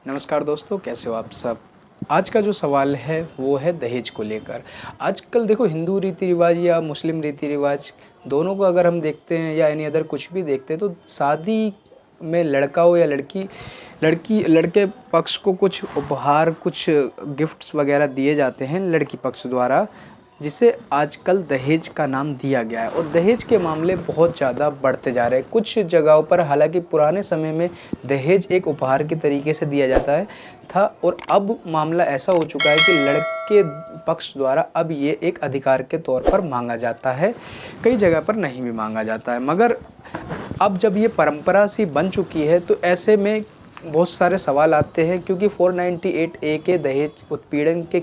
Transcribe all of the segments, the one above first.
नमस्कार दोस्तों, कैसे हो आप सब। आज का जो सवाल है वो है दहेज को लेकर। आजकल देखो, हिंदू रीति रिवाज या मुस्लिम रीति रिवाज दोनों को अगर हम देखते हैं या एनी अदर कुछ भी देखते हैं, तो शादी में लड़का हो या लड़की, लड़के पक्ष को कुछ उपहार, कुछ गिफ्ट्स वगैरह दिए जाते हैं लड़की पक्ष द्वारा, जिसे आजकल दहेज का नाम दिया गया है। और दहेज के मामले बहुत ज़्यादा बढ़ते जा रहे हैं। कुछ जगहों पर हालांकि पुराने समय में दहेज एक उपहार के तरीके से दिया जाता है था, और अब मामला ऐसा हो चुका है कि लड़के पक्ष द्वारा अब ये एक अधिकार के तौर पर मांगा जाता है। कई जगह पर नहीं भी मांगा जाता है, मगर अब जब ये परंपरा सी बन चुकी है तो ऐसे में बहुत सारे सवाल आते हैं, क्योंकि 498A के दहेज उत्पीड़न के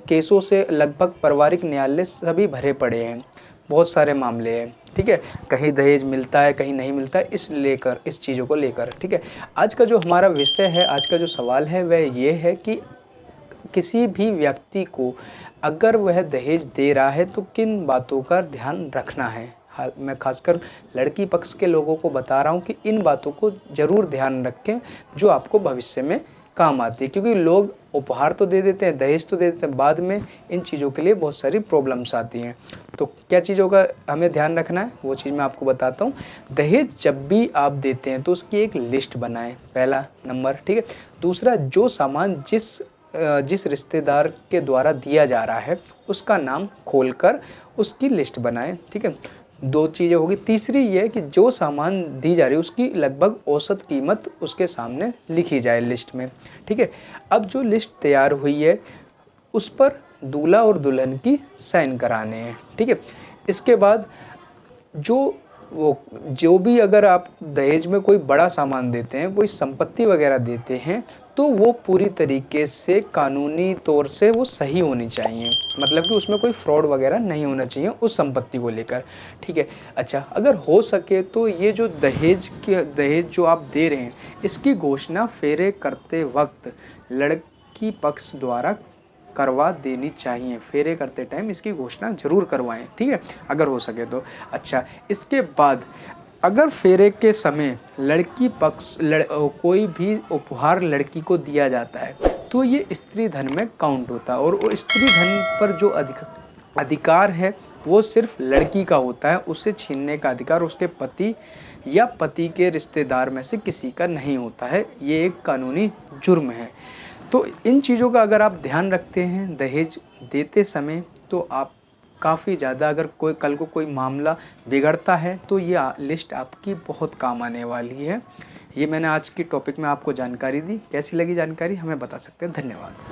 केसों से लगभग पारिवारिक न्यायालय सभी भरे पड़े हैं। बहुत सारे मामले हैं, ठीक है। कहीं दहेज मिलता है, कहीं नहीं मिलता है, इस चीज़ों को लेकर, ठीक है। आज का जो हमारा विषय है, आज का जो सवाल है वह ये है कि किसी भी व्यक्ति को अगर वह दहेज दे रहा है तो किन बातों का ध्यान रखना है। मैं खासकर लड़की पक्ष के लोगों को बता रहा हूँ कि इन बातों को ज़रूर ध्यान रखें, जो आपको भविष्य में काम आती है। क्योंकि लोग उपहार तो दे देते हैं, दहेज तो दे देते हैं, बाद में इन चीज़ों के लिए बहुत सारी प्रॉब्लम्स आती हैं। तो क्या चीज़ों का हमें ध्यान रखना है, वो चीज़ मैं आपको बताता हूँ। दहेज जब भी आप देते हैं तो उसकी एक लिस्ट बनाएं, पहला नंबर, ठीक है। दूसरा, जो सामान जिस रिश्तेदार के द्वारा दिया जा रहा है उसका नाम खोलकर उसकी लिस्ट बनाएं, ठीक है। दो चीज़ें होगी। तीसरी ये कि जो सामान दी जा रही है उसकी लगभग औसत कीमत उसके सामने लिखी जाए लिस्ट में, ठीक है। अब जो लिस्ट तैयार हुई है उस पर दूल्हा और दुल्हन की साइन कराने हैं, ठीक है। इसके बाद जो भी अगर आप दहेज में कोई बड़ा सामान देते हैं, कोई संपत्ति वगैरह देते हैं, तो वो पूरी तरीके से कानूनी तौर से वो सही होनी चाहिए। मतलब कि उसमें कोई फ्रॉड वगैरह नहीं होना चाहिए उस संपत्ति को लेकर, ठीक है। अच्छा, अगर हो सके तो ये जो दहेज जो आप दे रहे हैं, इसकी घोषणा फेरे करते वक्त लड़की पक्ष द्वारा करवा देनी चाहिए। फेरे करते टाइम इसकी घोषणा जरूर करवाएं, ठीक है, अगर हो सके तो। अच्छा, इसके बाद अगर फेरे के समय लड़की पक्ष कोई भी उपहार लड़की को दिया जाता है तो ये स्त्री धन में काउंट होता है, और वो स्त्री धन पर जो अधिकार है वो सिर्फ लड़की का होता है। उसे छीनने का अधिकार उसके पति या पति के रिश्तेदार में से किसी का नहीं होता है। ये एक कानूनी जुर्म है। तो इन चीज़ों का अगर आप ध्यान रखते हैं दहेज देते समय, तो आप काफ़ी ज़्यादा, अगर कल को कोई मामला बिगड़ता है तो ये लिस्ट आपकी बहुत काम आने वाली है। ये मैंने आज की टॉपिक में आपको जानकारी दी। कैसी लगी जानकारी हमें बता सकते हैं। धन्यवाद।